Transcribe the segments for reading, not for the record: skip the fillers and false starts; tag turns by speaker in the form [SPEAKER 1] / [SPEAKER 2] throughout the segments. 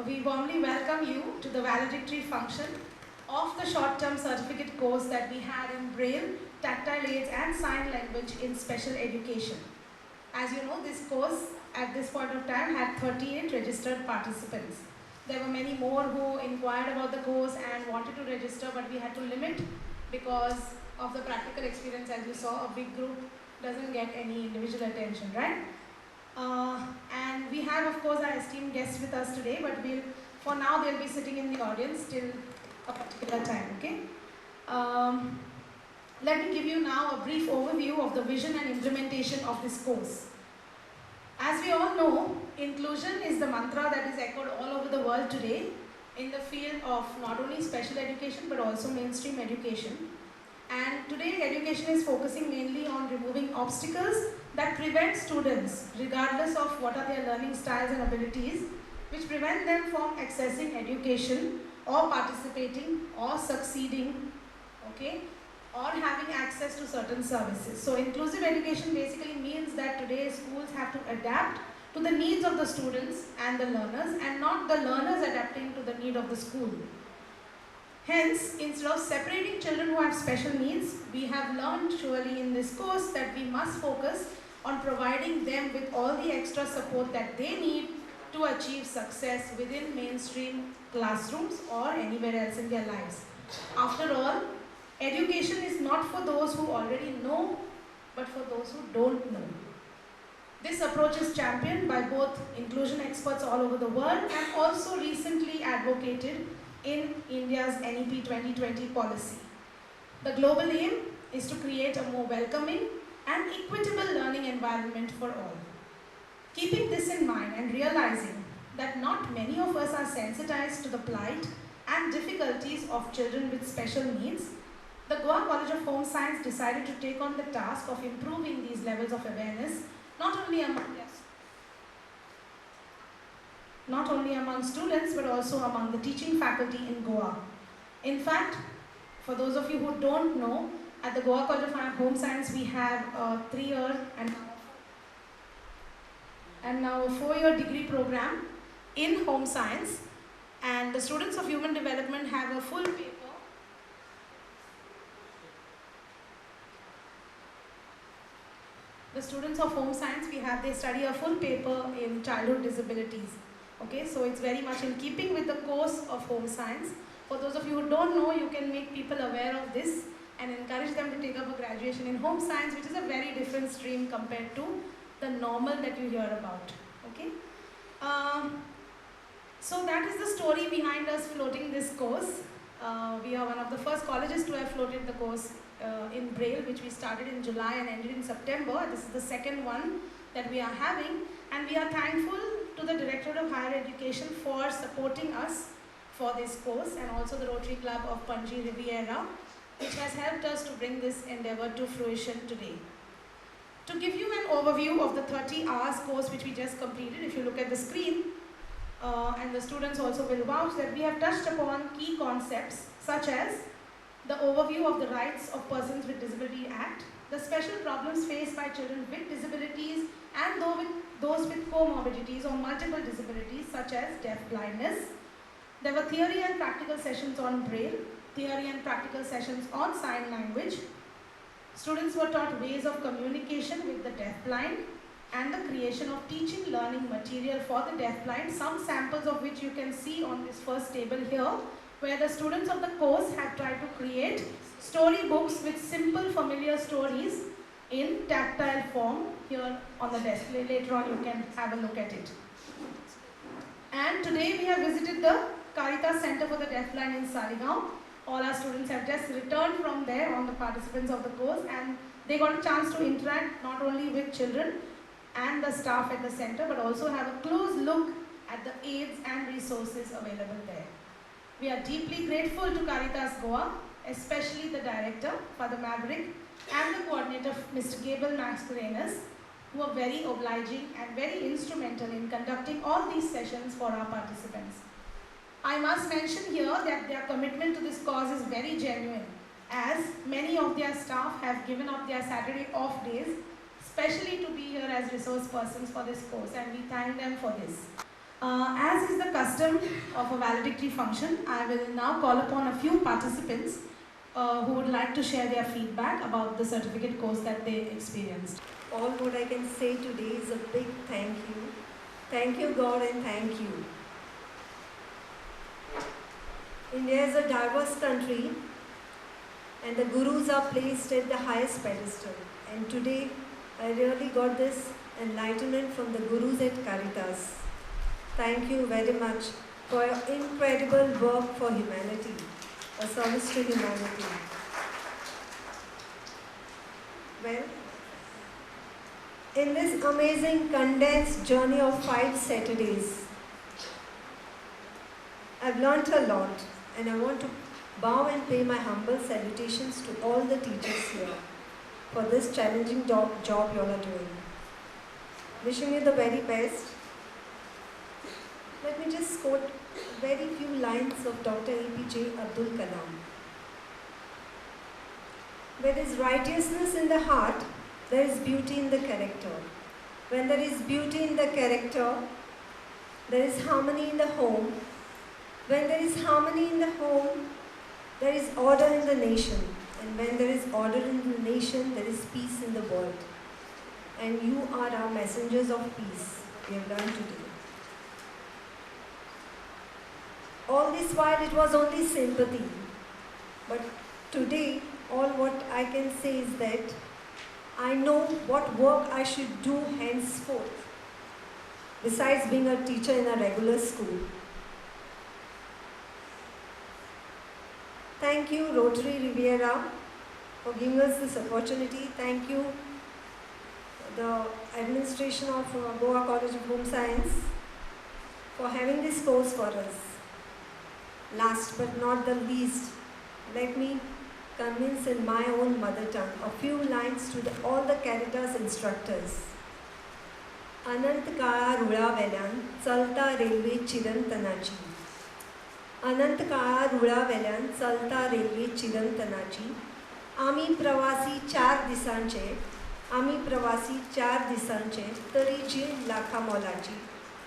[SPEAKER 1] we warmly welcome you to the valedictory function of the short-term certificate course that we had in Braille, Tactile Aids and Sign Language in Special Education. As you know, this course at this point of time had 38 registered participants. There were many more who inquired about the course and wanted to register, but we had to limit because of the practical experience. As you saw, a big group doesn't get any individual attention, right? And we have, of course, our esteemed guests with us today, but for now they'll be sitting in the audience till a particular time, okay? Let me give you now a brief overview of the vision and implementation of this course. As we all know, inclusion is the mantra that is echoed all over the world today in the field of not only special education but also mainstream education. And today education is focusing mainly on removing obstacles that prevent students, regardless of what are their learning styles and abilities, which prevent them from accessing education or participating or succeeding, okay, or having access to certain services. So inclusive education basically means that today schools have to adapt to the needs of the students and the learners, and not the learners adapting to the need of the school. Hence, instead of separating children who have special needs, we have learned surely in this course that we must focus on providing them with all the extra support that they need to achieve success within mainstream classrooms or anywhere else in their lives. After all, education is not for those who already know, but for those who don't know. This approach is championed by both inclusion experts all over the world and also recently advocated in India's NEP 2020 policy. The global aim is to create a more welcoming and equitable learning environment for all. Keeping this in mind and realizing that not many of us are sensitized to the plight and difficulties of children with special needs, the Goa College of Home Science decided to take on the task of improving these levels of awareness, not only among students but also among the teaching faculty in Goa. In fact, for those of you who don't know, at the Goa College of Home Science we have a 3-year and now a 4-year degree program in home science, and the students of human development have a full paper. The students of home science, they study a full paper in childhood disabilities. Okay, so it's very much in keeping with the course of home science. For those of you who don't know, you can make people aware of this and encourage them to take up a graduation in home science, which is a very different stream compared to the normal that you hear about. Okay, so that is the story behind us floating this course. We are one of the first colleges to have floated the course in Braille, which we started in July and ended in September. This is the second one that we are having, and we are thankful to the Directorate of Higher Education for supporting us for this course, and also the Rotary Club of Panjim Riviera, which has helped us to bring this endeavor to fruition today. To give you an overview of the 30 hours course which we just completed, if you look at the screen, and the students also will vouch that we have touched upon key concepts such as the overview of the Rights of Persons with Disability Act, the special problems faced by children with disabilities and those with comorbidities or multiple disabilities such as deaf blindness. There were theory and practical sessions on Braille, theory and practical sessions on sign language. Students were taught ways of communication with the deafblind and the creation of teaching learning material for the deafblind, some samples of which you can see on this first table here, where the students of the course have tried to create storybooks with simple familiar stories in tactile form here on the display. Later on you can have a look at it. And today we have visited the Caritas Center for the Deafblind in Saligaon. All our students have just returned from there, on the participants of the course, and they got a chance to interact not only with children and the staff at the center, but also have a close look at the aids and resources available there. We are deeply grateful to Caritas Goa, especially the director, Father Maverick, and the coordinator, Mr. Gable Mascarenas, who are very obliging and very instrumental in conducting all these sessions for our participants. I must mention here that their commitment to this cause is very genuine, as many of their staff have given up their Saturday off days, especially to be here as resource persons for this course, and we thank them for this. As is the custom of a valedictory function, I will now call upon a few participants who would like to share their feedback about the certificate course that they experienced.
[SPEAKER 2] All what I can say today is a big thank you. Thank you, God, and thank you. India is a diverse country, and the gurus are placed at the highest pedestal. And today, I really got this enlightenment from the gurus at Caritas. Thank you very much for your incredible work for humanity, a service to humanity. Well, in this amazing condensed journey of 5 Saturdays, I've learnt a lot, and I want to bow and pay my humble salutations to all the teachers here for this challenging job you all are doing. Wishing you the very best. Let me just quote very few lines of Dr. APJ Abdul Kalam. Where there is righteousness in the heart, there is beauty in the character. When there is beauty in the character, there is harmony in the home. When there is harmony in the home, there is order in the nation. And when there is order in the nation, there is peace in the world. And you are our messengers of peace, we have learned today. All this while it was only sympathy. But today, all what I can say is that I know what work I should do henceforth, besides being a teacher in a regular school. Thank you, Rotary Riviera, for giving us this opportunity. Thank you, the administration of Goa College of Home Science, for having this course for us. Last but not the least, let me convince in my own mother tongue a few lines to all the Caritas instructors. Anant kala rula velan, chalta railway chirantanachi. Anant kala rula velan, chalta railway chirantanachi. Ami pravasi 4 disanche, ami pravasi 4 disanche, tariche lakha molachi,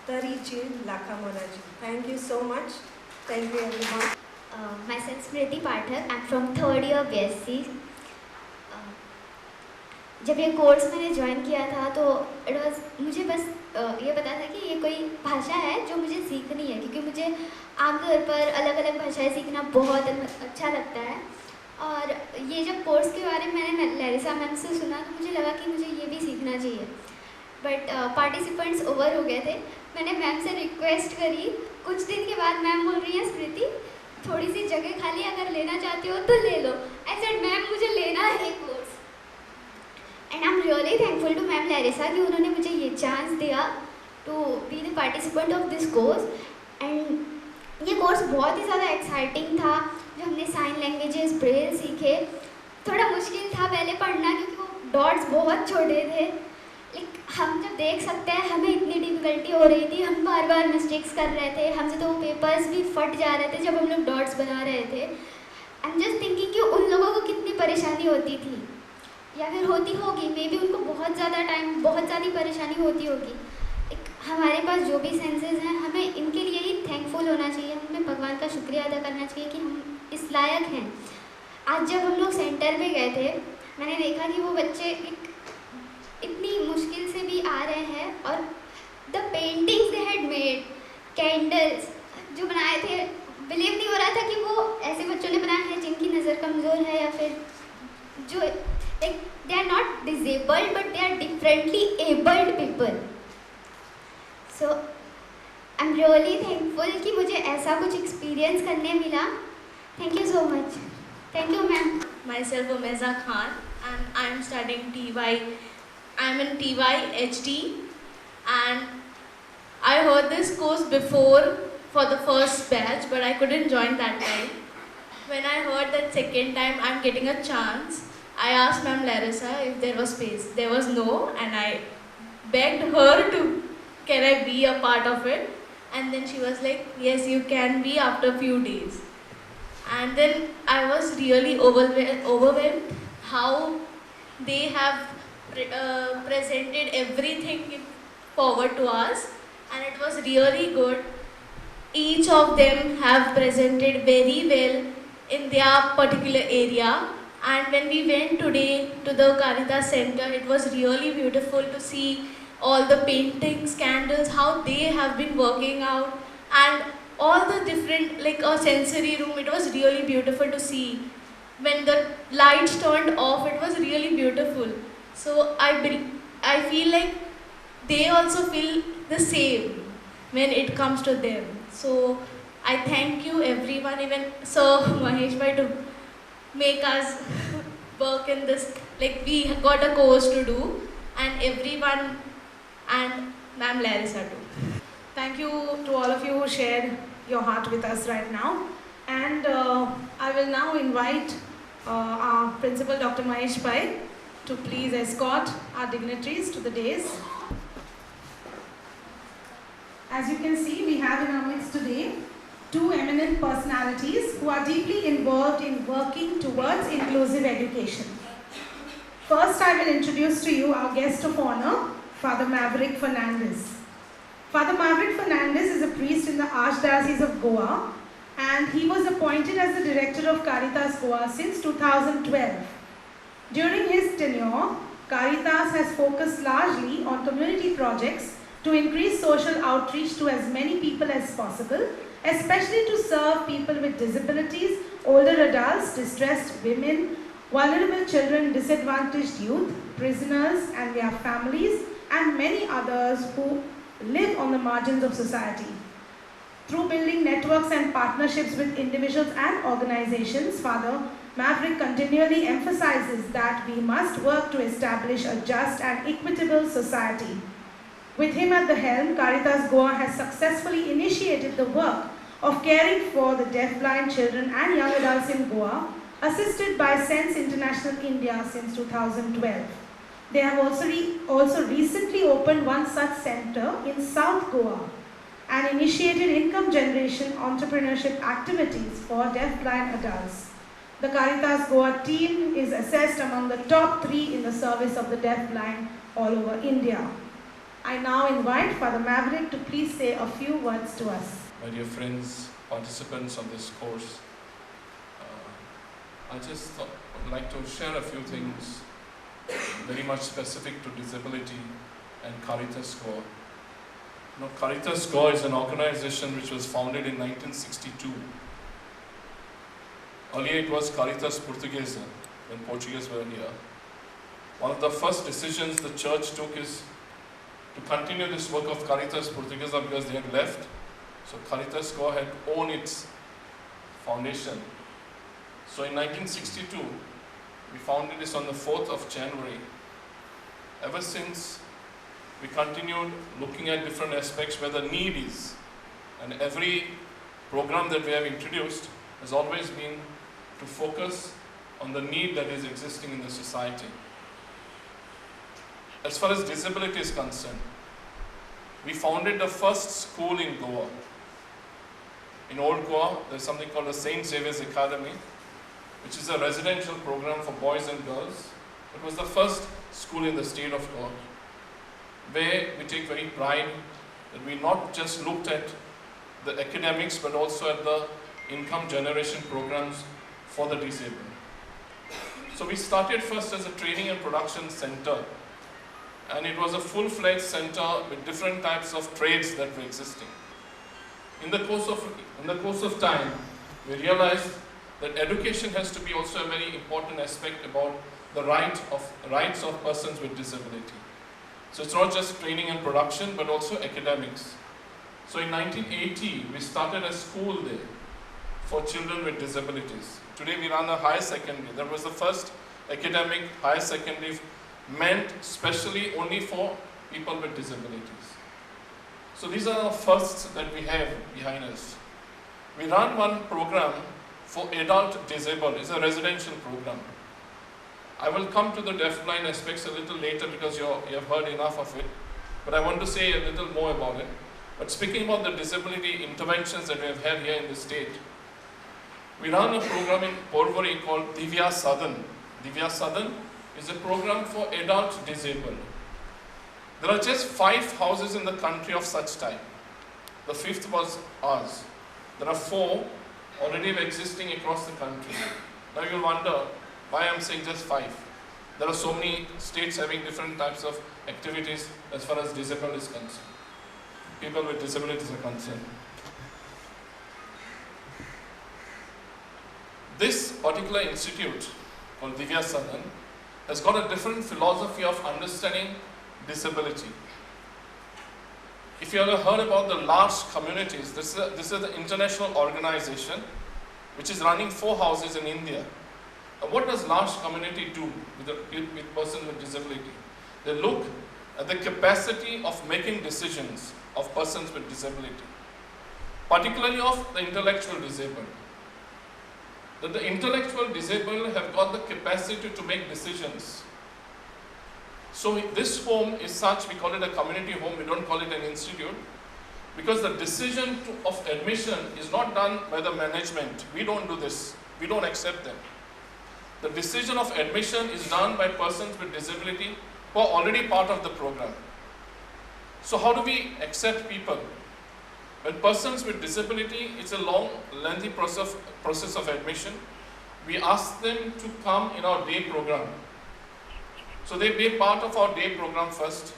[SPEAKER 2] tariche lakha molachi. Thank you so much. Thank you everyone.
[SPEAKER 3] Myself Smriti Pathak. I'm from 3rd year BSc. जब ये course मैंने join किया था तो मुझे बस ये पता था कि ये कोई भाषा है जो मुझे सीखनी है, क्योंकि मुझे आमतौर पर अलग अलग भाषाएं सीखना बहुत अच्छा लगता है। और ये जब कोर्स के बारे में मैंने लैरिसा मैम से सुना तो मुझे लगा कि मुझे ये भी सीखना चाहिए। बट पार्टिसिपेंट्स ओवर हो गए थे। मैंने मैम से रिक्वेस्ट करी, कुछ दिन के बाद मैम बोल रही है स्मृति थोड़ी सी जगह खाली, अगर लेना चाहती हो तो ले लो। आई सेड मैम मुझे लेना है course. And I am really thankful to ma'am Larissa कि उन्होंने मुझे ये चांस दिया to be the participant of this course. And ये कोर्स बहुत ही ज़्यादा एक्साइटिंग था। जो हमने साइन लैंग्वेजेस ब्रेल सीखे, थोड़ा मुश्किल था पहले पढ़ना क्योंकि वो डॉट्स बहुत छोटे थे। हम जब देख सकते हैं हमें इतनी डिफ़िकल्टी हो रही थी, हम बार बार मिस्टेक्स कर रहे थे, हमसे तो वो पेपर्स भी फट जा रहे थे जब हम लोग डॉट्स बना रहे थे। आई एम जस्ट थिंकिंग कि उन लोगों को कितनी परेशानी होती थी या फिर होती होगी, मे बी उनको बहुत ज़्यादा टाइम, बहुत ज़्यादा परेशानी होती होगी। हमारे पास जो भी सेंसेस हैं हमें इनके लिए ही थैंकफुल होना चाहिए, हमें भगवान का शुक्रिया अदा करना चाहिए कि हम इस लायक हैं। आज जब हम लोग सेंटर पे गए थे मैंने देखा कि वो बच्चे इतनी मुश्किल से भी आ रहे हैं और the paintings they had made, candles जो बनाए थे, बिलीव नहीं हो रहा था कि वो ऐसे बच्चों ने बनाए हैं जिनकी नज़र कमज़ोर है या फिर जो they are not disabled but they are differently abled people. So I am really thankful कि मुझे ऐसा कुछ एक्सपीरियंस करने मिला। Thank you so much. Thank you ma'am.
[SPEAKER 4] Myself Umeza Khan and I am studying TY. I am in TY HD and I heard this course before for the first batch but I couldn't join that time. When I heard that second time I'm getting a chance, I asked Ma'am Larissa if there was space. There was no, and I begged her to can I be a part of it, and then she was like yes you can be after a few days. And then I was really overwhelmed how they have presented everything forward to us. and it was really good. Each of them have presented very well in their particular area. And when we went today to the Caritas Center, it was really beautiful to see all the paintings, candles, how they have been working out, and all the different, like a sensory room. It was really beautiful to see. When the lights turned off, it was really beautiful. So I feel like they also feel the same when it comes to them. So I thank you everyone, even Sir Mahesh bhai, to make us work in this. Like we got a course to do, and everyone, and Ma'am Larissa too.
[SPEAKER 1] Thank you to all of you who shared your heart with us right now. And I will now invite our Principal Dr. Mahesh Pai to please escort our dignitaries to the dais. As you can see, we have in our midst today two eminent personalities who are deeply involved in working towards inclusive education. First, I will introduce to you our guest of honor, Father Maverick Fernandez. Father Maverick Fernandez is a priest in the Archdiocese of Goa, and he was appointed as the director of Caritas Goa since 2012. During his tenure, Caritas has focused largely on community projects to increase social outreach to as many people as possible, especially to serve people with disabilities, older adults, distressed women, vulnerable children, disadvantaged youth, prisoners and their families, and many others who live on the margins of society. Through building networks and partnerships with individuals and organizations, Father Maverick continually emphasizes that we must work to establish a just and equitable society. With him at the helm, Caritas Goa has successfully initiated the work of caring for the deafblind children and young adults in Goa, assisted by Sense International India since 2012. They have also recently opened one such center in South Goa and initiated income generation entrepreneurship activities for deafblind adults. The Caritas Goa team is assessed among the top 3 in the service of the deafblind all over India. I now invite Father Maverick to please say a few words to us.
[SPEAKER 5] My dear friends, participants of this course, I just would like to share a few things very much specific to disability and Caritas Goa. Caritas Goa is an organization which was founded in 1962. Earlier it was Caritas Portuguesa, when Portuguese were here. One of the first decisions the church took is to continue this work of Caritas Portuguesa because they had left. So Caritas Goa had owned its foundation. So in 1962, we founded this on the 4th of January. Ever since, we continued looking at different aspects where the need is. And every program that we have introduced has always been to focus on the need that is existing in the society. As far as disability is concerned, we founded the first school in Goa. In Old Goa, there's something called the St. Xavier's Academy, which is a residential program for boys and girls. It was the first school in the state of Goa, where we take very pride that we not just looked at the academics, but also at the income generation programs for the disabled. So we started first as a training and production center, and it was a full-fledged center with different types of trades that were existing. In the course of time, we realized that education has to be also a very important aspect about the rights of persons with disability. So it's not just training and production, but also academics. So in 1980, we started a school there for children with disabilities. Today we run a higher secondary. That was the first academic higher secondary meant specially only for people with disabilities. So these are the firsts that we have behind us. We run one program for adult disabled. It's a residential program. I will come to the deafblind aspects a little later because you have heard enough of it, but I want to say a little more about it. But speaking about the disability interventions that we have had here in the state, we run a program in Porvorim called Divya Sadan. Divya Sadan is a program for adult disabled. There are just 5 houses in the country of such type. The 5th was ours. There are 4 already existing across the country. Now you'll wonder why I'm saying just 5. There are so many states having different types of activities as far as disabled is concerned. People with disabilities are concerned. This particular institute called Divya Sadan has got a different philosophy of understanding disability. If you ever heard about the large communities, this is the international organization which is running 4 houses in India. Now, what does large community do with person with disability? They look at the capacity of making decisions of persons with disability, particularly of the intellectual disabled. That the intellectual disabled have got the capacity to make decisions. So this home is such, we call it a community home, we don't call it an institute, because the decision of admission is not done by the management. We don't do this. We don't accept them. The decision of admission is done by persons with disability who are already part of the program. So how do we accept people? When persons with disability, it's a long, lengthy process of admission. We ask them to come in our day program. So they be part of our day program first.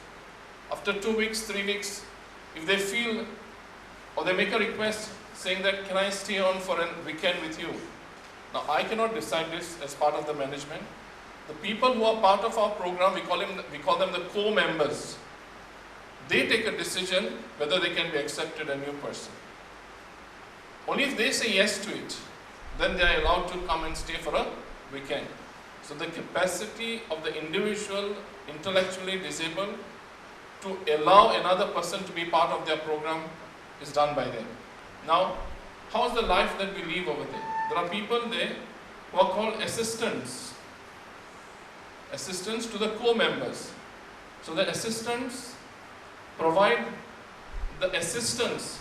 [SPEAKER 5] After 2 weeks, 3 weeks, if they feel or they make a request saying that, can I stay on for a weekend with you? Now I cannot decide this as part of the management. The people who are part of our program, we call them the co-members. They take a decision whether they can be accepted a new person. Only if they say yes to it, then they are allowed to come and stay for a weekend. So the capacity of the individual intellectually disabled to allow another person to be part of their program is done by them. Now, how is the life that we live over there? There are people there who are called assistants. Assistants to the co-members. So the assistants provide the assistance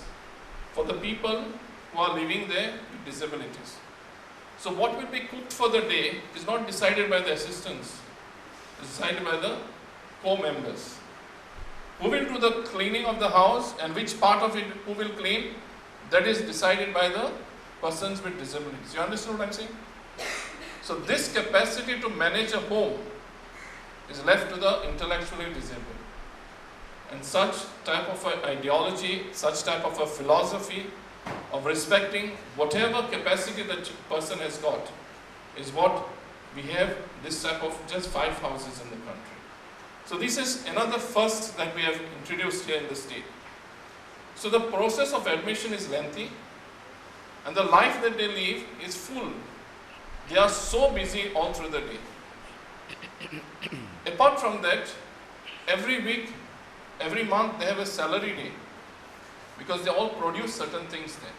[SPEAKER 5] for the people who are living there with disabilities. So what will be cooked for the day is not decided by the assistants. It's decided by the co-members. Who will do the cleaning of the house and which part of it who will clean, that is decided by the persons with disabilities. You understand what I'm saying? So this capacity to manage a home is left to the intellectually disabled. And such type of an ideology, such type of a philosophy of respecting whatever capacity the person has got is what we have this type of just 5 houses in the country. So this is another first that we have introduced here in the state. So the process of admission is lengthy and the life that they live is full. They are so busy all through the day. Apart from that, every week, every month they have a salary day because they all produce certain things there.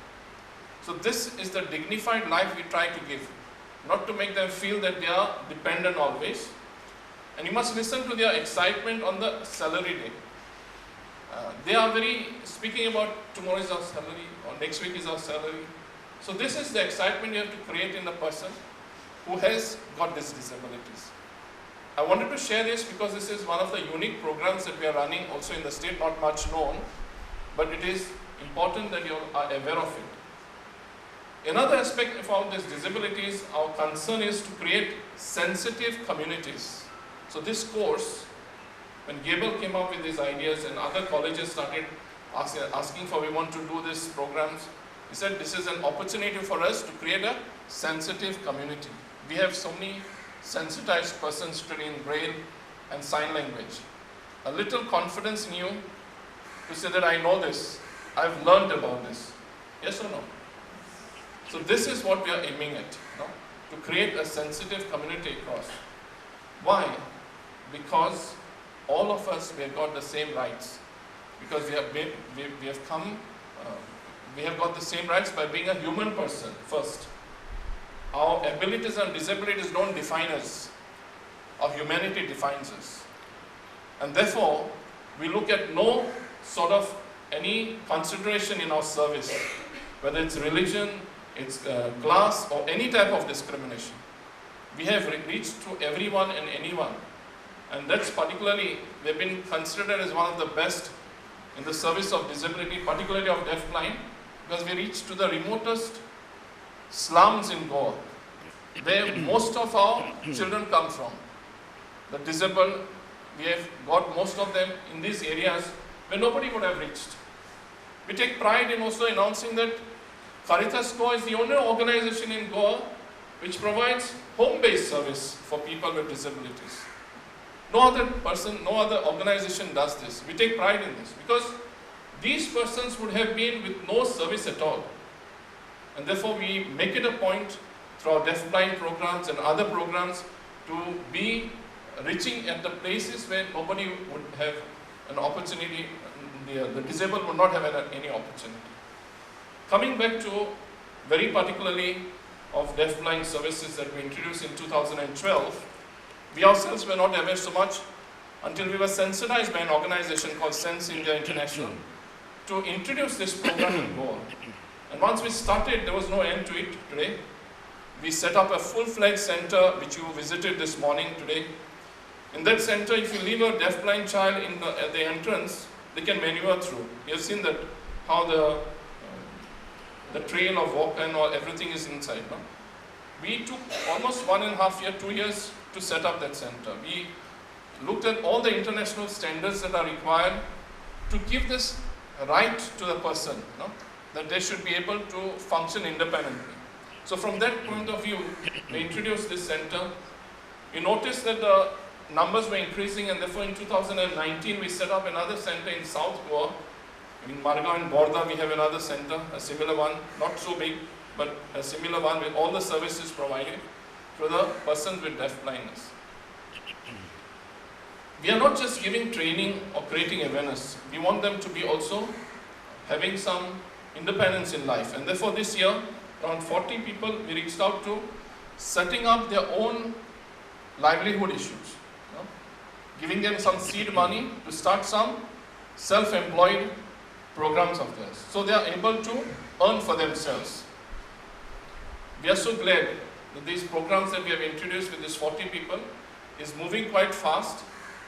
[SPEAKER 5] So this is the dignified life we try to give, not to make them feel that they are dependent always. And you must listen to their excitement on the salary day. They are very speaking about tomorrow is our salary or next week is our salary. So this is the excitement you have to create in the person who has got these disabilities. I wanted to share this because this is one of the unique programs that we are running also in the state, not much known, but it is important that you are aware of it. Another aspect of all these disabilities, our concern is to create sensitive communities. So this course, when Gable came up with these ideas and other colleges started asking for, we want to do these programs, he said this is an opportunity for us to create a sensitive community. We have so many sensitized persons studying Braille and sign language. A little confidence in you to say that I know this, I've learned about this. Yes or no? So this is what we are aiming at, no? To create a sensitive community across. Why? Because all of us, we have got the same rights. Because we have got the same rights by being a human person first. Our abilities and disabilities don't define us. Our humanity defines us. And therefore, we look at no sort of any consideration in our service, whether it's religion, it's class, or any type of discrimination. We have reached to everyone and anyone And that's particularly, they've been considered as one of the best in the service of disability, particularly of deafblind, because we reach to the remotest slums in Goa, where most of our children come from. The disabled, we have got most of them in these areas where nobody would have reached. We take pride in also announcing that Caritas Goa is the only organization in Goa which provides home-based service for people with disabilities. No other person, no other organization does this. We take pride in this because these persons would have been with no service at all. And therefore we make it a point through our deafblind programs and other programs to be reaching at the places where nobody would have an opportunity, the disabled would not have any opportunity. Coming back to very particularly of deafblind services that we introduced in 2012, we ourselves were not aware so much until we were sensitized by an organization called Sense India International to introduce this program in Goa. And once we started, there was no end to it today. We set up a full-fledged center which you visited this morning today. In that center, if you leave a deafblind child at the entrance, they can maneuver through. You have seen that how the trail of walk and all, everything is inside. No? We took almost 1.5 years, 2 years to set up that center. We looked at all the international standards that are required to give this right to the person, no? That they should be able to function independently. So from that point of view, we introduced this center. We noticed that the numbers were increasing, and therefore in 2019 we set up another center in South Goa. In Marga and Borda we have another center, a similar one, not so big, but a similar one with all the services provided to the persons with deaf blindness. We are not just giving training or creating awareness. We want them to be also having some independence in life. And therefore this year, around 40 people we reached out to, setting up their own livelihood issues. Giving them some seed money to start some self-employed programs of theirs. So they are able to earn for themselves. We are so glad that these programs that we have introduced with these 40 people is moving quite fast,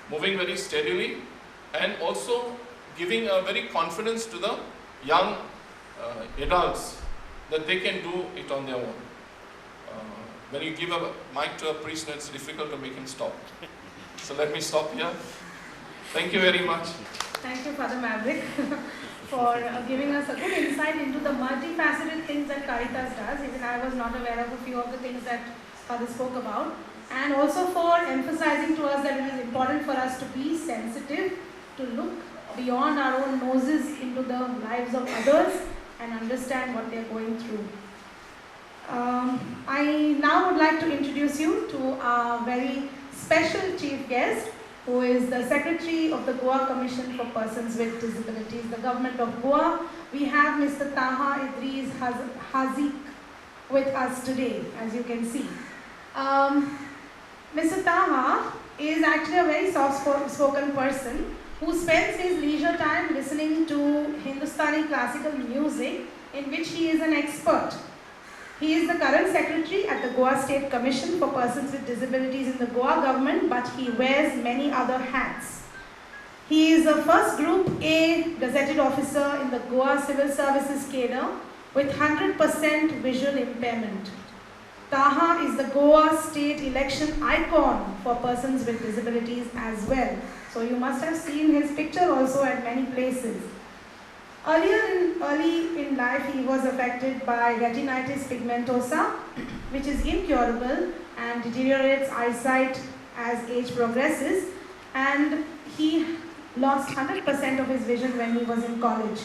[SPEAKER 5] moving very steadily, and also giving a very confidence to the young adults that they can do it on their own. When you give a mic to a priest, it's difficult to make him stop. So let me stop here. Thank you very much.
[SPEAKER 1] Thank you, Father Maverick, for giving us a good insight into the multifaceted things that Caritas does. Even I was not aware of a few of the things that Father spoke about. And also for emphasizing to us that it is important for us to be sensitive, to look beyond our own noses into the lives of others and understand what they are going through. I now would like to introduce you to our very special chief guest, who is the Secretary of the Goa Commission for Persons with Disabilities, the Government of Goa. We have Mr. Taha Idris Hazik with us today, as you can see. Mr. Taha is actually a very soft-spoken person who spends his leisure time listening to Hindustani classical music, in which he is an expert. He is the current secretary at the Goa State Commission for Persons with Disabilities in the Goa government, but he wears many other hats. He is a first Group A gazetted officer in the Goa Civil Services cadre with 100% visual impairment. Taha is the Goa State election icon for persons with disabilities as well. So you must have seen his picture also at many places. Early in life, he was affected by retinitis pigmentosa, which is incurable and deteriorates eyesight as age progresses, and he lost 100% of his vision when he was in college.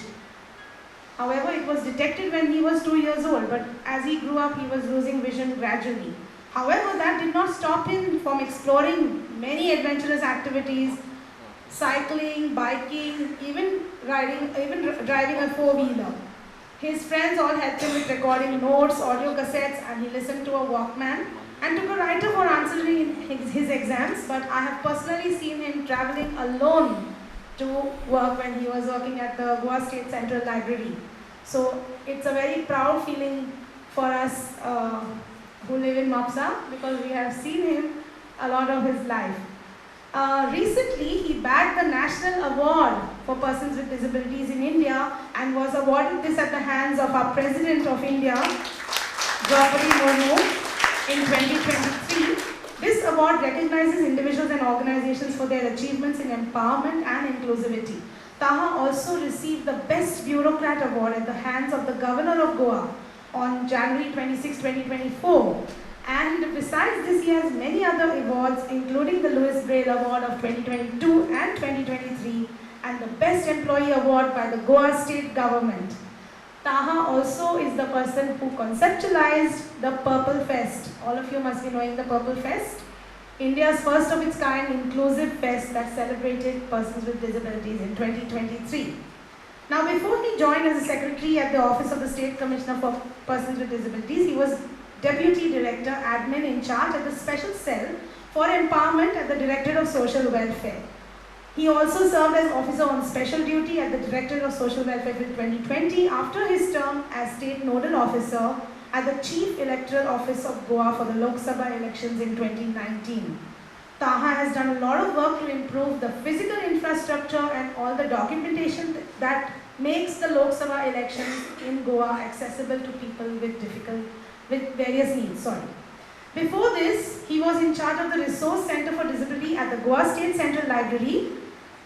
[SPEAKER 1] However, it was detected when he was 2 years old, but as he grew up, he was losing vision gradually. However, that did not stop him from exploring many adventurous activities, cycling, biking, even driving a four-wheeler. His friends all helped him with recording notes, audio cassettes, and he listened to a Walkman and took a writer for answering his exams, but I have personally seen him traveling alone to work when he was working at the Goa State Central Library. So it's a very proud feeling for us who live in Mapsa, because we have seen him a lot of his life. Recently, he bagged the National Award for Persons with Disabilities in India and was awarded this at the hands of our President of India, Draupadi Murmu, in 2023. This award recognizes individuals and organizations for their achievements in empowerment and inclusivity. Taha also received the Best Bureaucrat Award at the hands of the Governor of Goa on January 26, 2024. And besides this, he has many other awards, including the Louis Braille Award of 2022 and 2023 and the Best Employee Award by the Goa State Government. Taha also is the person who conceptualized the Purple Fest. All of you must be knowing the Purple Fest. India's first of its kind inclusive fest that celebrated persons with disabilities in 2023. Now, before he joined as a secretary at the Office of the State Commissioner for Persons with Disabilities, he was Deputy Director, Admin in charge at the Special Cell for Empowerment at the Directorate of Social Welfare. He also served as Officer on Special Duty at the Directorate of Social Welfare till 2020 after his term as State Nodal Officer at the Chief Electoral Office of Goa for the Lok Sabha elections in 2019. Taha has done a lot of work to improve the physical infrastructure and all the documentation that makes the Lok Sabha elections in Goa accessible to people with various needs. Before this, he was in charge of the Resource Center for Disability at the Goa State Central Library,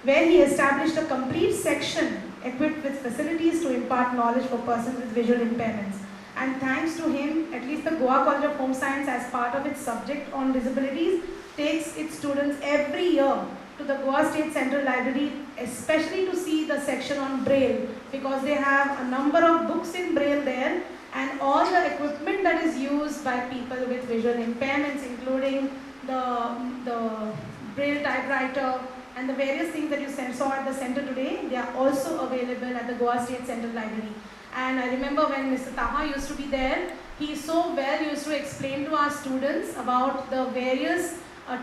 [SPEAKER 1] where he established a complete section equipped with facilities to impart knowledge for persons with visual impairments. And thanks to him, at least the Goa College of Home Science, as part of its subject on disabilities, takes its students every year to the Goa State Central Library, especially to see the section on Braille, because they have a number of books in Braille there, and all the equipment that is used by people with visual impairments, including the Braille typewriter and the various things that you saw at the center today, they are also available at the Goa State Central Library. And I remember when Mr. Taha used to be there, he so well used to explain to our students about the various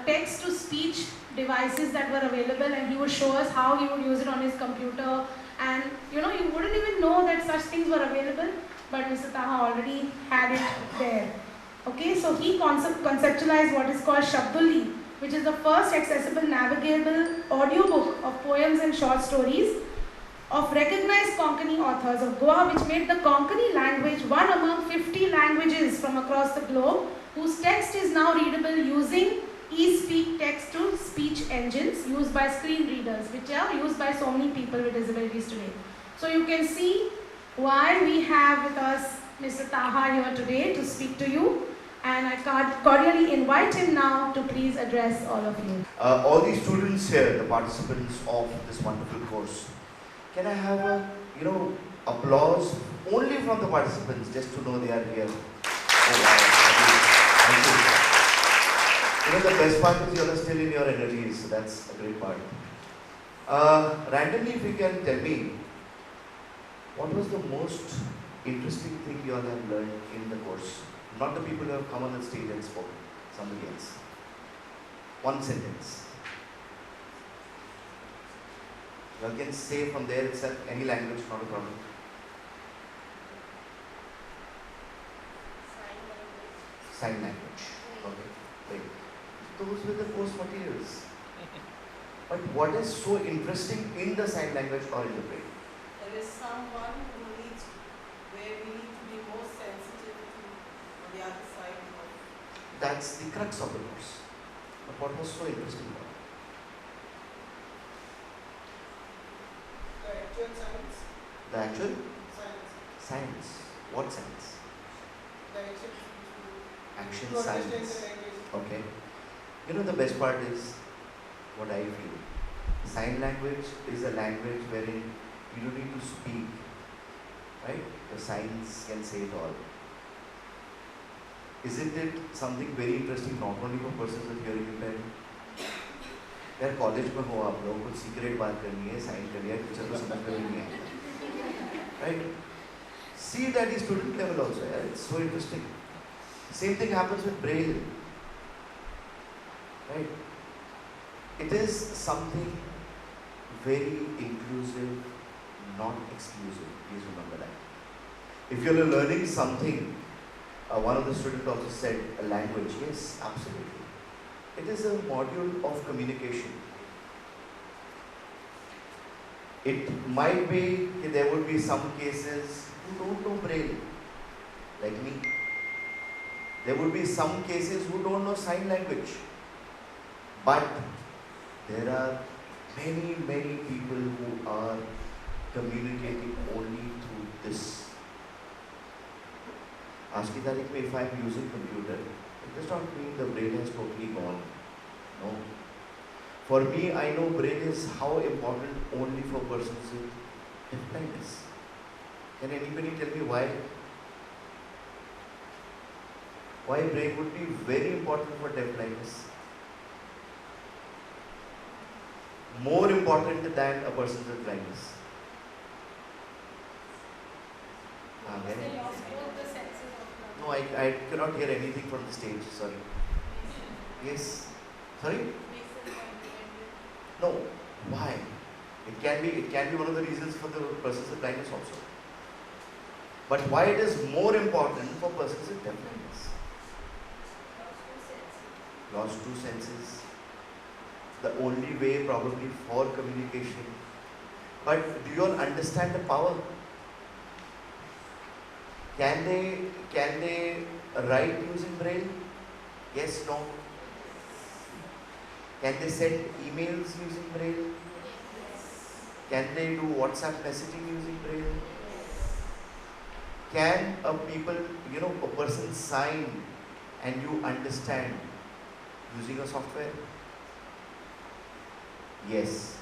[SPEAKER 1] text-to-speech devices that were available, and he would show us how he would use it on his computer. And you wouldn't even know that such things were available, but Mr. Taha already had it there. Okay, so he conceptualized what is called Shabduli, which is the first accessible navigable audiobook of poems and short stories of recognized Konkani authors of Goa, which made the Konkani language one among 50 languages from across the globe, whose text is now readable using e-speak text-to-speech engines used by screen readers, which are used by so many people with disabilities today. So you can see why we have with us Mr. Taha here today to speak to you, and I cordially invite him now to please address all of you.
[SPEAKER 6] All these students here, the participants of this wonderful course, can I have a, applause only from the participants, just to know they are here? Oh, wow. Thank you. The best part is you are still in your energies, so that's a great part. Randomly, if you can tell me, what was the most interesting thing you all have learned in the course? Not the people who have come on the stage and spoken, somebody else. One sentence. You can say from there itself, any language, not a problem. Sign language. Okay, great. Those were the course materials. But what is so interesting in the sign language or in the Braille?
[SPEAKER 7] There is someone where we need to be more sensitive to the other side of.
[SPEAKER 6] That's the crux of the course. But what was so interesting about it?
[SPEAKER 7] The actual science.
[SPEAKER 6] The actual?
[SPEAKER 7] Science.
[SPEAKER 6] Science. What science?
[SPEAKER 7] The action.
[SPEAKER 6] Action
[SPEAKER 7] To
[SPEAKER 6] science.
[SPEAKER 7] understand the language.
[SPEAKER 6] Okay. The best part is what I feel. Sign language is a language wherein you don't need to speak. Right? The signs can say it all. Isn't it something very interesting not only for persons with hearing impairment? यार college में हो आप लोग कुछ secret बात करनी है sign करनी है टीचर को समझ में नहीं आएगा right see that at student level also yeah? It's so interesting. Same thing happens with Braille, right? It is something very inclusive, not exclusive. Please remember that. If you're learning something, one of the students also said a language. Yes, absolutely. It is a module of communication. It might be that there would be some cases who don't know Braille, like me. There would be some cases who don't know sign language. But there are many, many people who are communicating only through this. आज की तारीख में if I am using computer, it does not mean the Braille has totally gone. No. For me, I know Braille is how important only for persons with deaf blindness. Can anybody tell me why? Why Braille would be very important for deaf blindness? More important than a person with blindness.
[SPEAKER 1] They lost both the senses of touch.
[SPEAKER 6] No, I cannot hear anything from the stage, sorry. Yes? Sorry? No. Why? It can be one of the reasons for the persons with blindness also. But why it is more important for persons with deaf blindness? Lost two senses. The only way probably for communication. But do you all understand the power? Can they write using Braille? Yes, no. Can they send emails using Braille? Can they do WhatsApp messaging using Braille? Can a person sign and you understand using a software? Yes.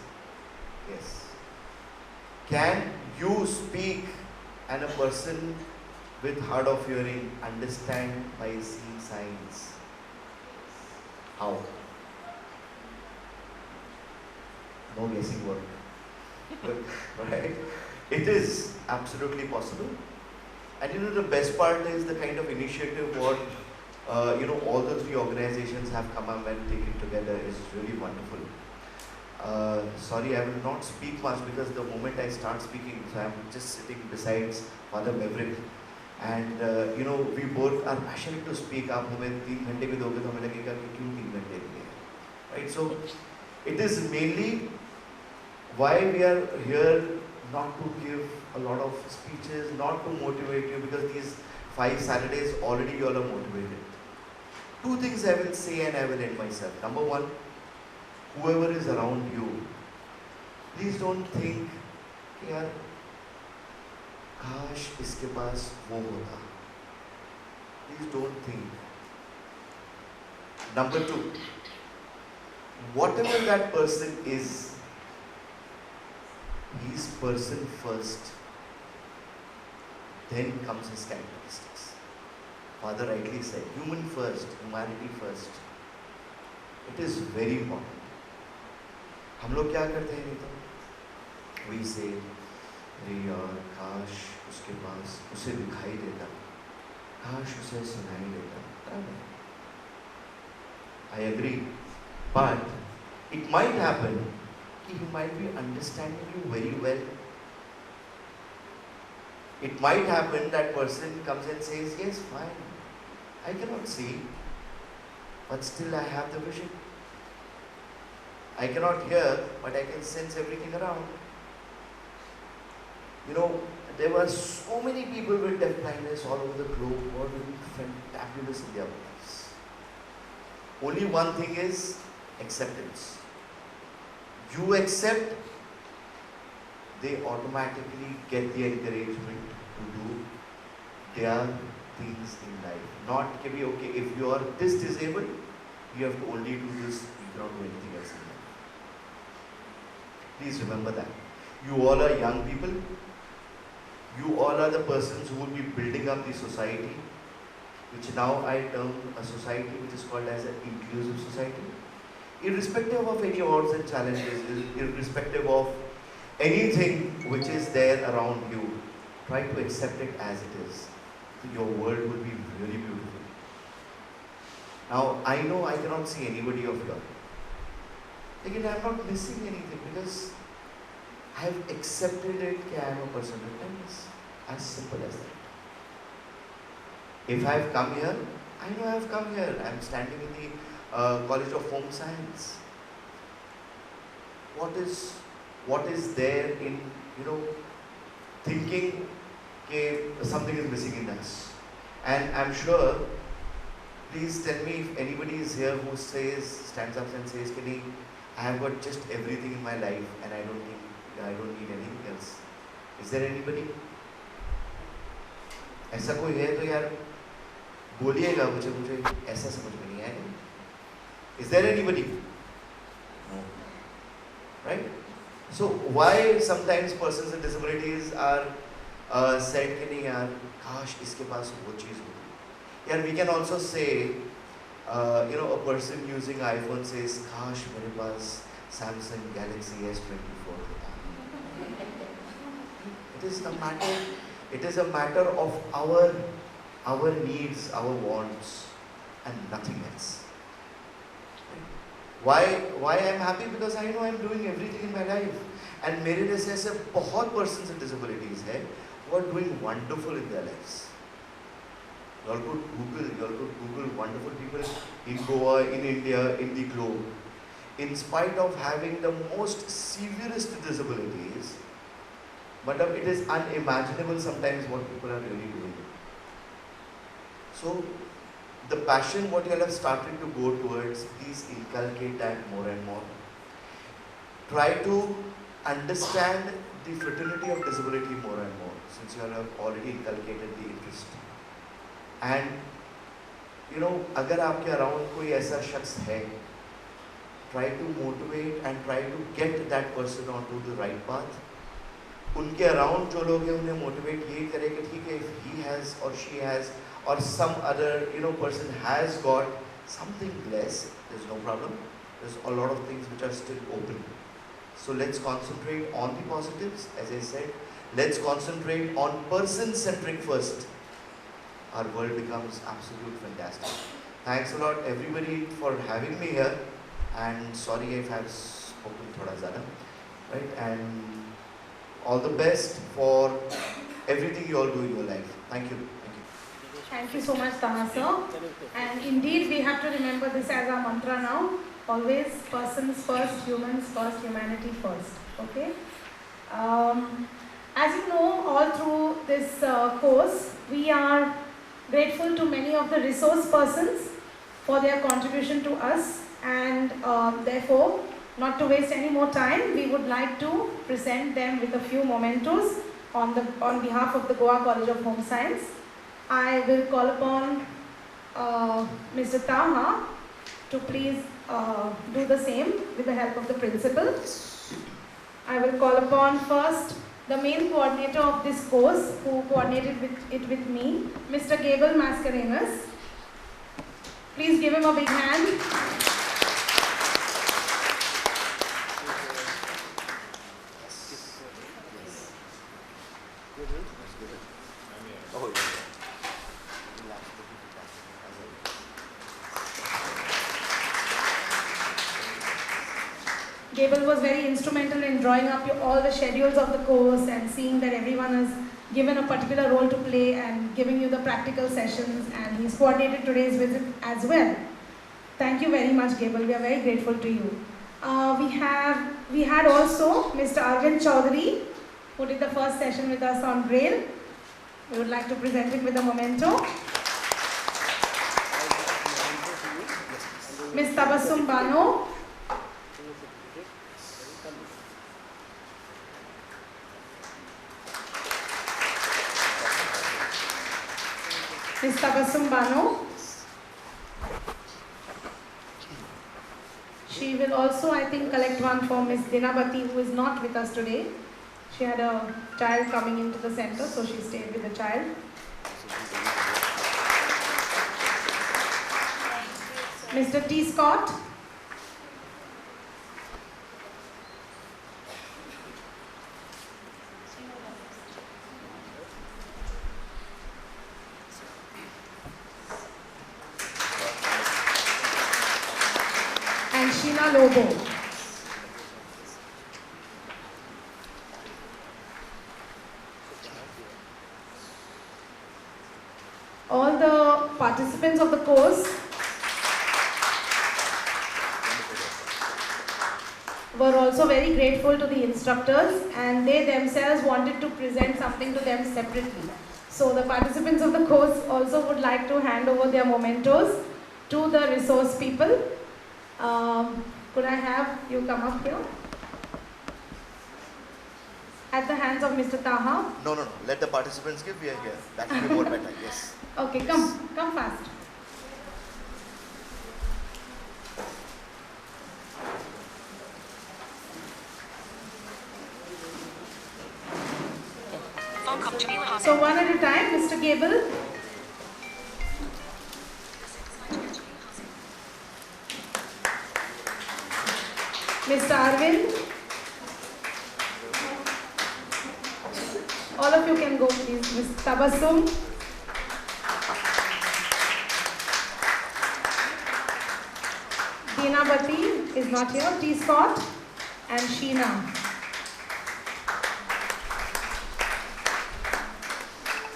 [SPEAKER 6] Yes. Can you speak and a person with hard of hearing understand by seeing signs? How? No guessing work. Right? It is absolutely possible. And the best part is the kind of initiative what all the three organizations have come up and taken together is really wonderful. Sorry, I will not speak much because the moment I start speaking, so I'm just sitting beside Father Maverick. And we both are passionate to speak. आप हमें 3 घंटे भी दोगे तो हमें लगेगा कि क्यों 3 घंटे दिए, right? So it is mainly why we are here, not to give a lot of speeches, not to motivate you, because these 5 Saturdays already you all are motivated. 2 things I will say and I will end myself. Number 1, whoever is around you, please don't think, yaar, काश इसके पास वो होता. Please don't think. Number 2, whatever that person is, he's person first. Then comes his characteristics. Father rightly said, human first, humanity first. It is very important. हम लोग क्या करते हैं नहीं तो? We say, अरे यार काश उसके पास उसे दिखाई देता, काश उसे सुनाई देता. I agree, but it might happen he might be understanding you very well. It might happen that person comes and says, yes, fine, I cannot see, but still I have the vision. I cannot hear, but I can sense everything around. There were so many people with deaf blindness all over the globe who are doing fantabulous in their lives. Only one thing is acceptance. You accept, they automatically get the encouragement to do their things in life. Not, okay, if you are this disabled, you have to only do this, you cannot do anything else in life. Please remember that. You all are young people. You all are the persons who will be building up the society, which now I term a society which is called as an inclusive society. Irrespective of any odds and challenges, irrespective of anything which is there around you, try to accept it as it is. So your world will be really beautiful. Now, I know I cannot see anybody of you. Again, I am not missing anything because I have accepted it that I am a person with blindness. As simple as that. If I have come here, I know I have come here. I am standing in College of Home Science. What is there in, thinking that something is missing in us? And I'm sure, please tell me if anybody is here who stands up and says, Kenny, I have got just everything in my life and I don't need anything else. Is there anybody? ऐसा कोई है तो यार बोलिएगा मुझे ऐसा समझ में नहीं आएगा. Is there anybody? No. Right? So why sometimes persons with disabilities are said कि नहीं यार काश इसके पास वो चीज़ होती. यार we can also say a person using iPhone says काश मेरे पास Samsung Galaxy S24 होता. It is a matter of our needs, our wants, and nothing else. Why I am happy? Because I know I am doing everything in my life. And मेरे जैसे ऐसे बहुत persons with disabilities हैं who are doing wonderful in their lives. You all could Google wonderful people in Goa, in India, in the globe. In spite of having the most severest disabilities, but it is unimaginable sometimes what people are really doing. So, the passion what you all have started to go towards, please inculcate that more and more. Try to understand the fraternity of disability more and more, since you all have already inculcated the interest. And, अगर आपके around कोई ऐसा शख्स है, try to motivate and try to get that person onto the right path. उनके around जो लोग हैं उन्हें मोटिवेट ये करें कि ठीक है, if he has or she has or some other person has got something less, there's no problem. There's a lot of things which are still open. So let's concentrate on the positives. As I said, let's concentrate on person-centric first. Our world becomes absolute fantastic. Thanks a lot everybody for having me here, and sorry if I've spoken thoda zyada, right? And all the best for everything you all do in your life. Thank you.
[SPEAKER 1] Thank you so much, Taha sir. And indeed, we have to remember this as our mantra now. Always persons first, humans first, humanity first. Okay? As you know, all through this course, we are grateful to many of the resource persons for their contribution to us, and therefore, not to waste any more time, we would like to present them with a few mementos on behalf of the Goa College of Home Science. I will call upon Mr. Taha to please do the same with the help of the principal. I will call upon first the main coordinator of this course, who coordinated it with me, Mr. Gable Mascarenas. Please give him a big hand. Gable was very instrumental in drawing up all the schedules of the course and seeing that everyone is given a particular role to play and giving you the practical sessions, and he's coordinated today's visit as well. Thank you very much, Gable. We are very grateful to you. We had also Mr. Arvind Chaudhary, who did the first session with us on Braille. We would like to present him with a memento. Ms. Tabassum Bano. Ms. Tabassum Bano. She will also, I think, collect one for Ms. Dinabati, who is not with us today. She had a child coming into the center, so she stayed with the child. Mr. T. Scott. And Sheena Lobo. All the participants of the course were also very grateful to the instructors, and they themselves wanted to present something to them separately. So the participants of the course also would like to hand over their mementos to the resource people. Could I have you come up here? At the hands of Mr. Taha.
[SPEAKER 6] No. Let the participants give. We are here. That will be more better. Yes.
[SPEAKER 1] Okay, come fast. So one at a time, Mr. Gable. Mr. Arvind. All of you can go please. Ms. Tabassum. Dina Bati is not here. T. Scott and Sheena.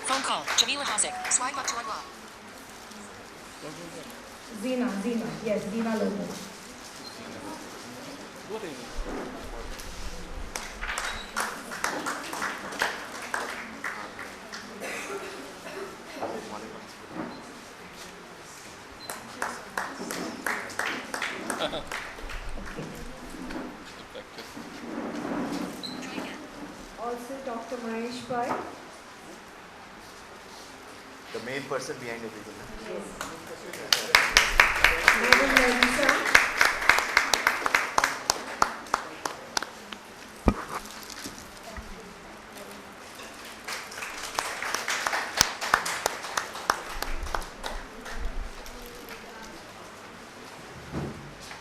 [SPEAKER 8] Phone call. Jamila Hasek. Swipe up to unlock.
[SPEAKER 1] Zina. Yes, Zina Lobo.
[SPEAKER 2] Also Dr. Mahesh Pai.
[SPEAKER 6] The main person behind everything.
[SPEAKER 2] Yes. Madam Larissa.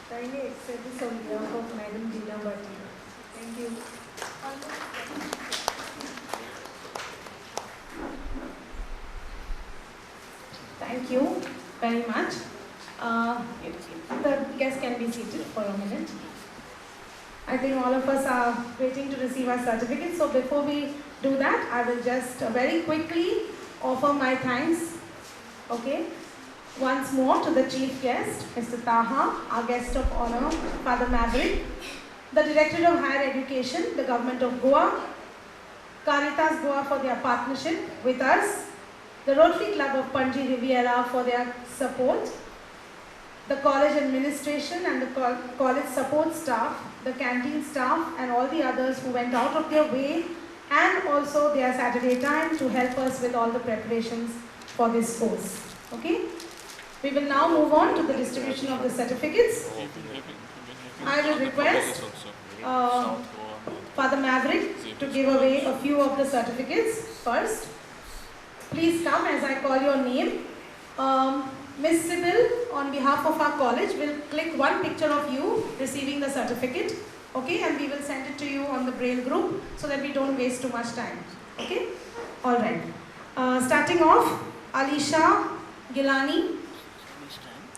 [SPEAKER 2] Kindly accept this on behalf of Madam Dina Bhatti. Thank you.
[SPEAKER 1] Thank you very much. The guests can be seated for a minute. I think all of us are waiting to receive our certificates. So before we do that, I will just very quickly offer my thanks, okay, once more to the chief guest, Mr. Taha, our guest of honor, Father Maverick, the Directorate of Higher Education, the Government of Goa, Caritas Goa for their partnership with us, the Rotary Club of Panjim Riviera for their support, the college administration and the college support staff, the canteen staff and all the others who went out of their way and also their Saturday time to help us with all the preparations for this course. Okay? We will now move on to the distribution of the certificates. I will request Father Maverick to give away a few of the certificates first. Please come as I call your name. Miss Sybil, on behalf of our college, will click one picture of you receiving the certificate, okay, and we will send it to you on the Braille group so that we don't waste too much time, okay? All right. Starting off, Alisha Gilani.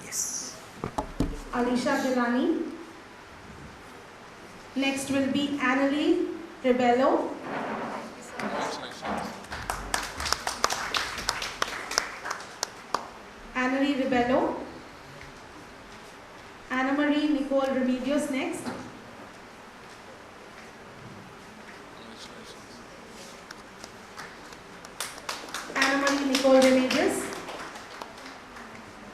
[SPEAKER 6] Yes.
[SPEAKER 1] Alisha Gilani. Next will be Annalie Rebello. Annalie Rebello. Anna Marie Nicole Remedios next. Anna Marie Nicole Remedios.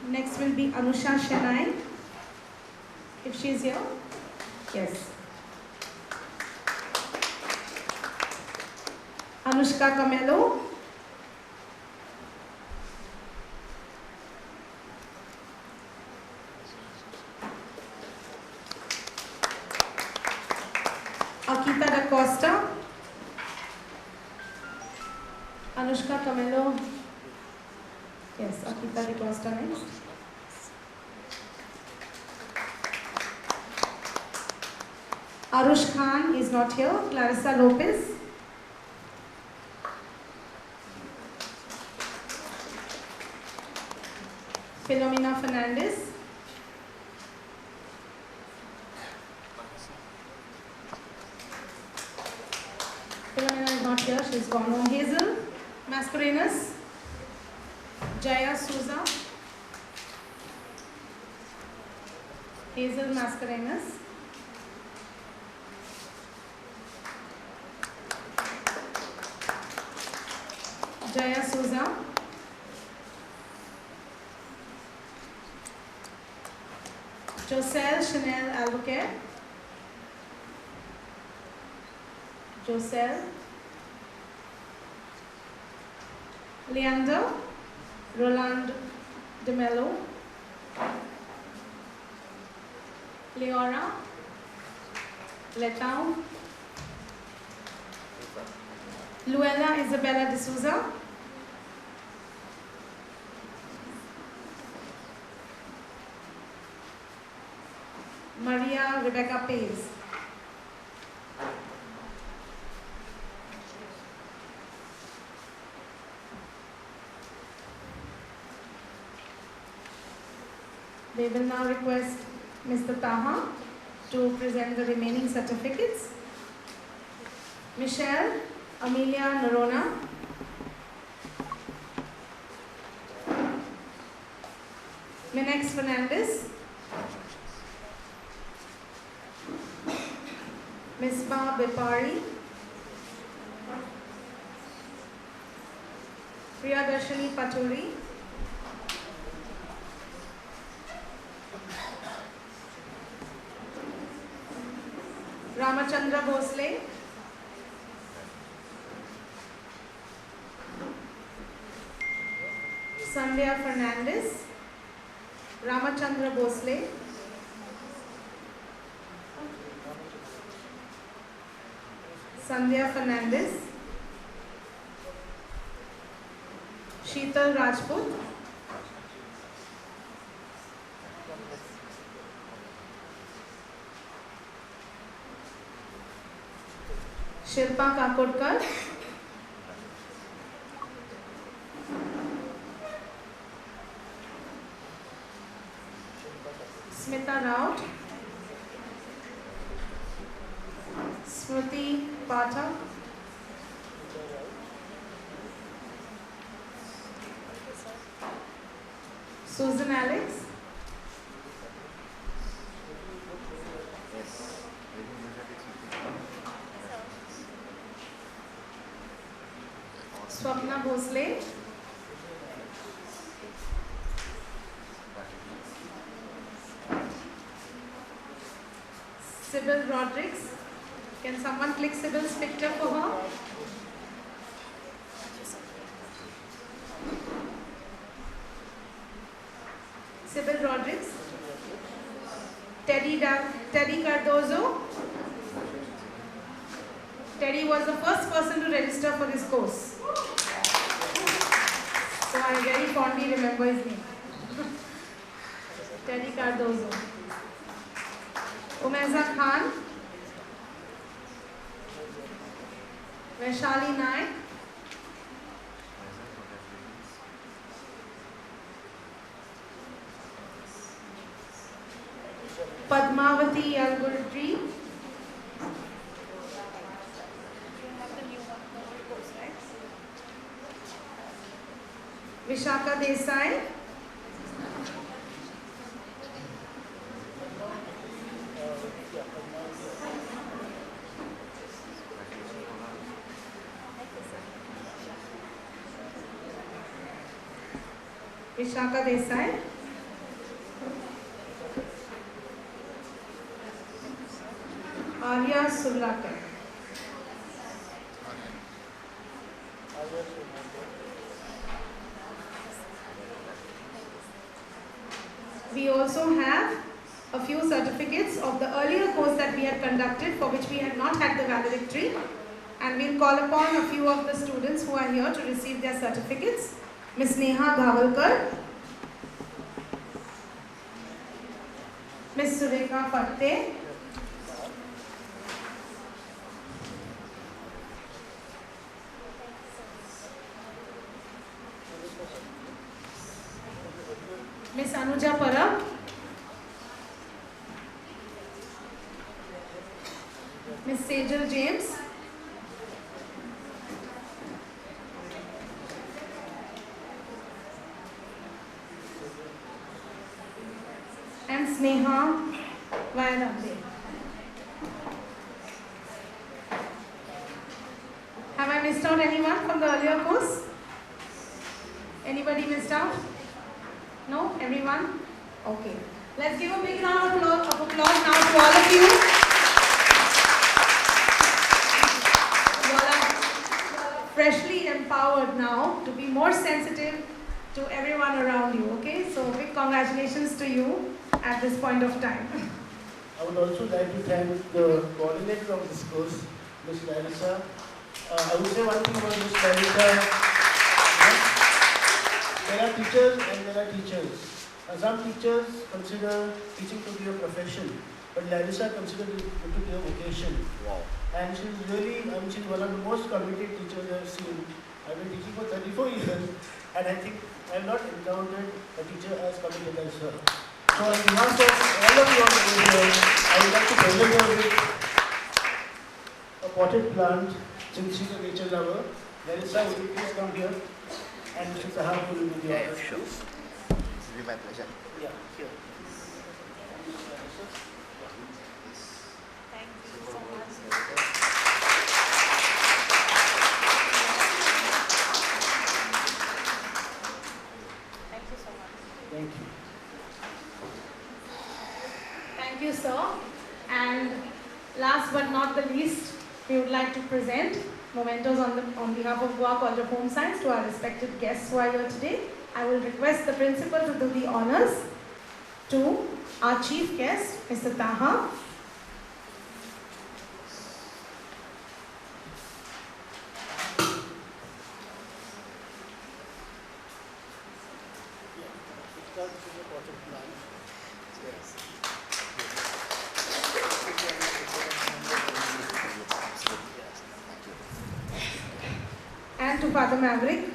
[SPEAKER 1] Next will be Anusha Shenai. If she is here. Yes. Anushka Camelo. Akita da Costa. Anushka Camelo. Yes, Akita da Costa next. Arush Khan is not here. Clarissa Lopez. Philomena Fernandez. Philomena is not here, she's gone home. Hazel Mascarenas. Jaya Souza. Hazel Mascarenas. Jaya Souza, Joselle Chanel Albuquerque, Joselle, Leander Roland de Mello, Leora, Letao, Luella Isabella de Souza, Maria Rebecca Pace. They will now request Mr. Taha to present the remaining certificates. Michelle Amelia Norona, Minex Fernandez, Misbah Bepari, Priyadarshini Paturi, Ramachandra Bhosle, Sandhya Fernandez, Ramachandra Bhosle, Sandhya Fernandez, Sheetal Rajput, Shilpa Kakodkar, Smita Raut, Smriti Pathak, Susan Alex, Swapna Bhosle, Sybil Rodriguez. Can someone click Sybil's picture for her? Sybil Rodriguez. Teddy Cardozo. Teddy was the first person to register for this course. So I very fondly remember his name. Teddy Cardozo. Umeza Khan, Vaishali Naik, Padmavati Yalgurdri, Vishaka Desai, Vishaka Desai, Arya Sulakar. We also have a few certificates of the earlier course that we had conducted for which we had not had the valedictory, and we'll call upon a few of the students who are here to receive their certificates. Ms. Neha Gavalkar, Ms. Surekha Fatte, Ms. Anuja Parab, Ms. Sejal James, and Sneha Vayadabde. Have I missed out anyone from the earlier course? Anybody missed out? No? Everyone? Okay. Let's give a big round of applause now to all of you. You all are freshly empowered now to be more sensitive to everyone around you, okay? So big congratulations to you at this point of time.
[SPEAKER 9] I would also like to thank the coordinator of this course, Ms. Larissa. I would say one thing about Ms. Larissa. There are teachers and there are teachers. Some teachers consider teaching to be a profession, but Larissa considers it to be a vocation.
[SPEAKER 6] Wow.
[SPEAKER 9] And she's really, she's one of the most committed teachers I've seen. I've been teaching for 34 years, and I think I've not encountered a teacher as committed as her. So on behalf of all of you on the here, I would like to present her with a potted plant, since she's a nature lover. Larissa, will you please come here? And Mr. Sahab will do the honors.
[SPEAKER 6] Sure. It will be my pleasure.
[SPEAKER 9] Yeah, here.
[SPEAKER 7] Thank you so much. Thank you so much.
[SPEAKER 9] Thank you.
[SPEAKER 1] Thank you, sir. And last but not the least, we would like to present mementos on behalf of Goa College of Home Science to our respected guests who are here today. I will request the principal to do the honors to our chief guest, Mr. Taha. And to Father Maverick.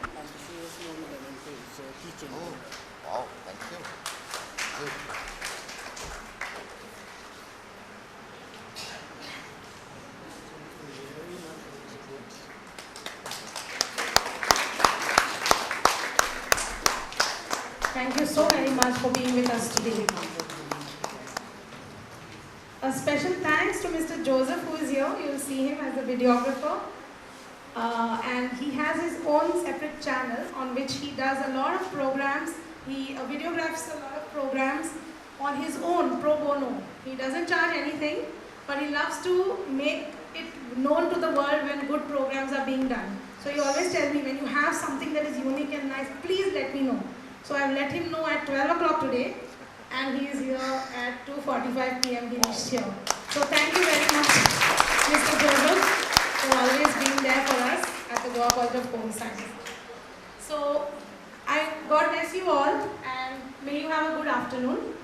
[SPEAKER 6] Oh, wow, thank you. Good.
[SPEAKER 1] Thank you so very much for being with us today. A special thanks to Mr. Joseph who is here. You will see him as a videographer. And he has his own separate channel on which he does a lot of programs. He videographs a lot of programs on his own, pro bono. He doesn't charge anything, but he loves to make it known to the world when good programs are being done. So he always tells me, when you have something that is unique and nice, please let me know. So I've let him know at 12 o'clock today, and he is here at 2:45 p.m. he reached here. So thank you very much, Mr. Joseph, for always being there for us at the Goa College of Home Science. So God bless you all, and may you have a good afternoon.